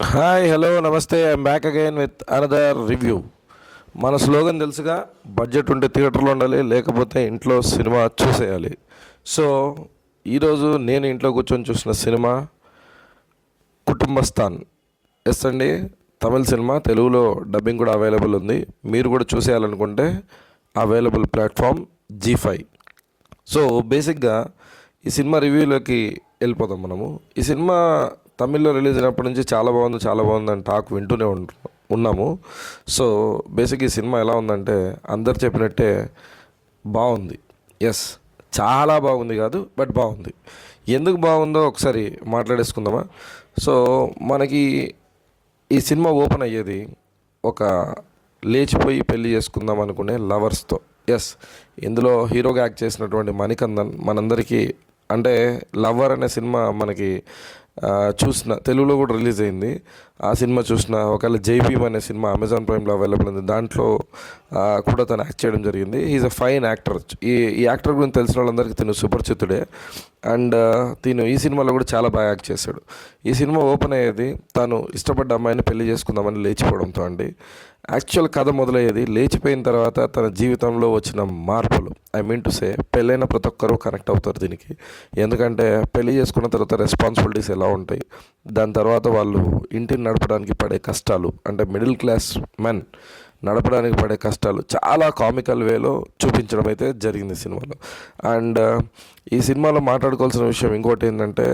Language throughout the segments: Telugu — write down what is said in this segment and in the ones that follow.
హాయ్ హలో నమస్తే I'm back again with another review. మన స్లోగన్ తెలుసుగా, బడ్జెట్ ఉంటే థియేటర్లో ఉండాలి, లేకపోతే ఇంట్లో సినిమా చూసేయాలి. సో ఈరోజు నేను ఇంట్లో కూర్చొని చూసిన సినిమా కుటుంబస్థాన్. ఎస్ అండి, తమిళ సినిమా. తెలుగులో డబ్బింగ్ కూడా అవైలబుల్ ఉంది. మీరు కూడా చూసేయాలనుకుంటే అవైలబుల్ ప్లాట్ఫామ్ G5. సో బేసిక్గా ఈ సినిమా రివ్యూలోకి వెళ్ళిపోదాం మనము. ఈ సినిమా తమిళ్లో రిలీజ్ అయినప్పటి నుంచి చాలా బాగుంది అని టాక్ వింటూనే ఉన్నాము. సో బేసిక్ ఈ సినిమా ఎలా ఉందంటే అందరు చెప్పినట్టే బాగుంది. ఎస్, చాలా బాగుంది కాదు, బట్ బాగుంది. ఎందుకు బాగుందో ఒకసారి మాట్లాడేసుకుందామా. సో మనకి ఈ సినిమా ఓపెన్ అయ్యేది ఒక లేచిపోయి పెళ్లి చేసుకుందాం అనుకునే లవర్స్తో. ఎస్, ఇందులో హీరోగా యాక్ట్ చేసినటువంటి మణికందన్ మనందరికీ అంటే లవర్ అనే సినిమా మనకి చూసిన తెలుగులో కూడా రిలీజ్ అయింది. ఆ సినిమా చూసిన ఒకవేళ జైభీమ్ అనే సినిమా అమెజాన్ ప్రైమ్లో అవైలబుల్ ఉంది, దాంట్లో కూడా తను యాక్ట్ చేయడం జరిగింది. Is a fine actor. ఈ యాక్టర్ గురించి తెలిసిన వాళ్ళందరికీ తను సుపరిచితుడే. అండ్ తను ఈ సినిమాలో కూడా చాలా బాగా యాక్ట్ చేశాడు. ఈ సినిమా ఓపెన్ అయ్యేది తను ఇష్టపడ్డ అమ్మాయిని పెళ్లి చేసుకుందామని లేచిపోవడంతో అండి. యాక్చువల్ కథ మొదలయ్యేది లేచిపోయిన తర్వాత తన జీవితంలో వచ్చిన మార్పులు. ఐ మీన్ టు సే, పెళ్ళైన ప్రతి ఒక్కరూ కనెక్ట్ అవుతారు దీనికి. ఎందుకంటే పెళ్లి చేసుకున్న తర్వాత రెస్పాన్సిబిలిటీస్ ఎలా ఉంటాయి, దాని తర్వాత వాళ్ళు ఇంటిని నడపడానికి పడే కష్టాలు, అంటే మిడిల్ క్లాస్ మెన్ నడపడానికి పడే కష్టాలు చాలా కామికల్ వేలో చూపించడం అయితే జరిగింది సినిమాలో. అండ్ ఈ సినిమాలో మాట్లాడుకోవాల్సిన విషయం ఇంకోటి ఏంటంటే,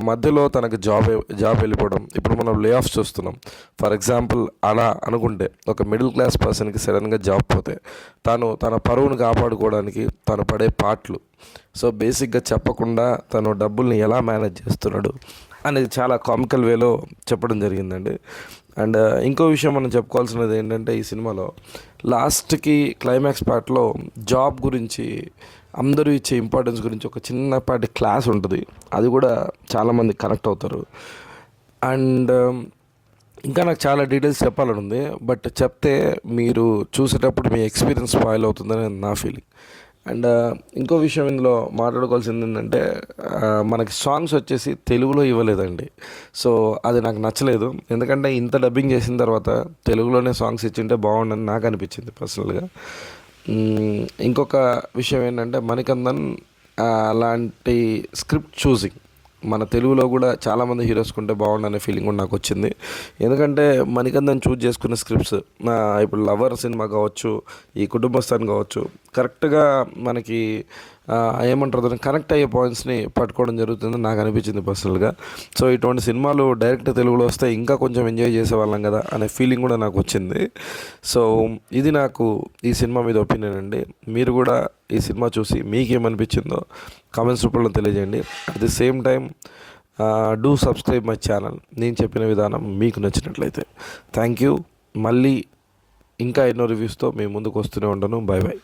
మధ్యలో తనకు జాబ్ వెళ్ళిపోవడం. ఇప్పుడు మనం లే ఆఫ్స్ చూస్తున్నాం. ఫర్ ఎగ్జాంపుల్ అలా అనుకుంటే ఒక మిడిల్ క్లాస్ పర్సన్కి సడన్గా జాబ్ పోతే తన పరువును కాపాడుకోవడానికి తను పడే పాటలు. సో బేసిక్గా చెప్పకుండా తను డబ్బుల్ని ఎలా మేనేజ్ చేస్తున్నాడు అనేది చాలా కామికల్ వేలో చెప్పడం జరిగిందండి. అండ్ ఇంకో విషయం మనం చెప్పుకోవాల్సినది ఏంటంటే, ఈ సినిమాలో లాస్ట్కి క్లైమాక్స్ పార్ట్లో జాబ్ గురించి అందరూ ఇచ్చే ఇంపార్టెన్స్ గురించి ఒక చిన్నపాటి క్లాస్ ఉంటుంది. అది కూడా చాలామంది కనెక్ట్ అవుతారు. అండ్ ఇంకా నాకు చాలా డీటెయిల్స్ చెప్పాలని ఉంది, బట్ చెప్తే మీరు చూసేటప్పుడు మీ ఎక్స్పీరియన్స్ స్పాయిల్ అవుతుందని నా ఫీలింగ్. అండ్ ఇంకో విషయం ఇందులో మాట్లాడుకోవాల్సింది ఏంటంటే, మనకి సాంగ్స్ వచ్చేసి తెలుగులో ఇవ్వలేదండి. సో అది నాకు నచ్చలేదు. ఎందుకంటే ఇంత డబ్బింగ్ చేసిన తర్వాత తెలుగులోనే సాంగ్స్ ఇచ్చింటే బాగుండని నాకు అనిపించింది పర్సనల్గా. ఇంకొక విషయం ఏంటంటే, మణికందన్ అలాంటి స్క్రిప్ట్ చూసింగ్ మన తెలుగులో కూడా చాలామంది హీరోస్కుంటే బాగుండనే ఫీలింగ్ కూడా నాకు వచ్చింది. ఎందుకంటే మణికందన్ చూజ్ చేసుకున్న స్క్రిప్ట్స్, ఇప్పుడు లవర్ సినిమా కావచ్చు, ఈ కుటుంబస్థాన్ కావచ్చు, కరెక్ట్గా మనకి ఏమంటారు దాన్ని కనెక్ట్ అయ్యే పాయింట్స్ని పట్టుకోవడం జరుగుతుంది నాకు అనిపించింది పర్సనల్గా. సో ఇటువంటి సినిమాలు డైరెక్ట్ తెలుగులో వస్తే ఇంకా కొంచెం ఎంజాయ్ చేసేవాళ్ళం కదా అనే ఫీలింగ్ కూడా నాకు వచ్చింది. సో ఇది నాకు ఈ సినిమా మీద ఒపీనియన్ అండి. మీరు కూడా ఈ సినిమా చూసి మీకేమనిపించిందో కామెంట్స్ రూపంలో తెలియజేయండి. At the same time do subscribe my channel. నేను చెప్పిన విధానం మీకు నచ్చినట్లయితే. Thank you. మళ్ళీ ఇంకా ఎన్నో రివ్యూస్తో మీ ముందుకు వస్తూనే ఉంటాను. By by.